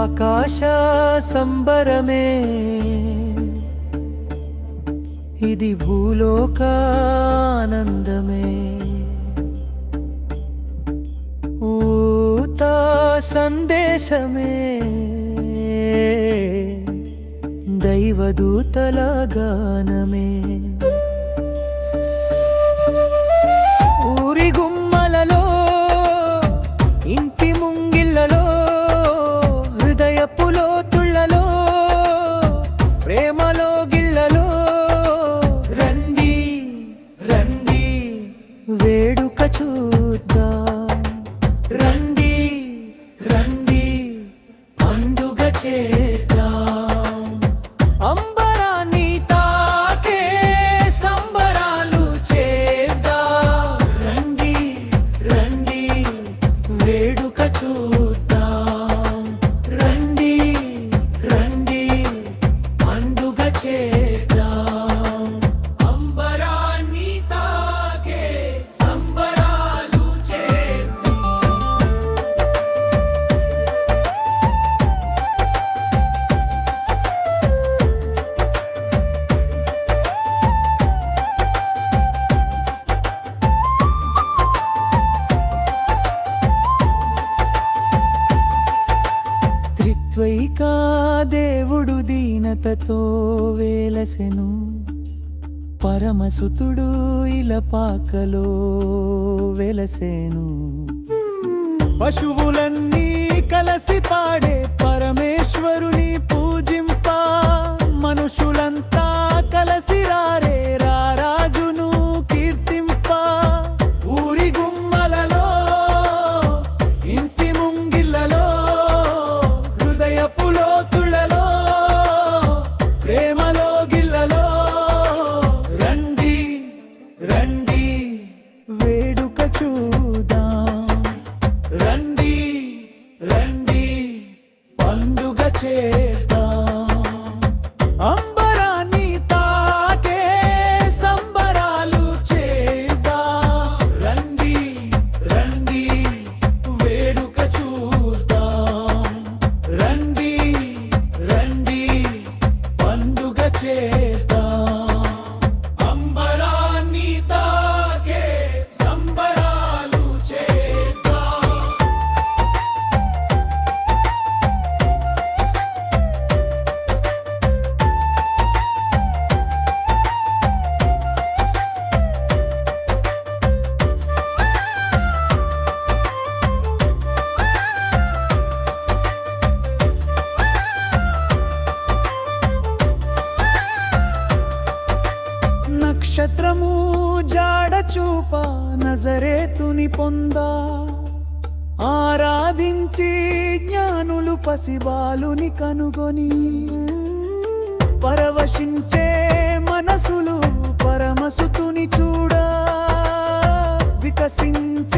ఆకాశ సంబరమే ఇది భూలోకానందమే ఊత సందేశమే దైవదూతల గానమే ఊరి గుమ్మలలో ఇంటి ముంగిళ్ళలో హృదయపు లోతుళ్ళలో ప్రేమలో గిళ్ళలో రండి రండి వేడుక చూద్దాం రండి రండి పండుగ చేద్దాం అంబరాన్ని తాకే సంబరాలు చేద్దాం రండి రండి వేడుక చూద్దాం రండి రండి పండుగ చేద్దాం అంబరాన్ని తాకే సంబరాలు చేద్దాం త్రిత్వైకా దేవుడు దీనతతో వేలసెను పరమసుతుడు ఇలపాకలో వెలసెను పశువులన్నీ కలసి పాడే పరమేశ్వరుని పూజింప మనుషులంతా కలసి రారే రారాజును కీర్తింప ఊరి గుమ్మలలో ఇంటి ముంగిళ్ళలో హృదయపు లోతులలో ప్రేమలో గిళ్ళలో రండి రండి వేడుక చూద్దాం రండి రండి పండుగ చేద్దాం అంబరాన్ని తాకే సంబరాలు చేద్దాం రండి రండి వేడుక చూద్దాం రండి రండి పండుగ చేద్దాం అంబరాన్ని తాకే సంబరాలు చేద్దాం నక్షత్రము జాడ చూప నజరేతుని పొందా ఆరాధించి జ్ఞానులు పసిబాలుని కనుగొని పరవశించే మనసులు పరమసుతుని చూడా వికసించే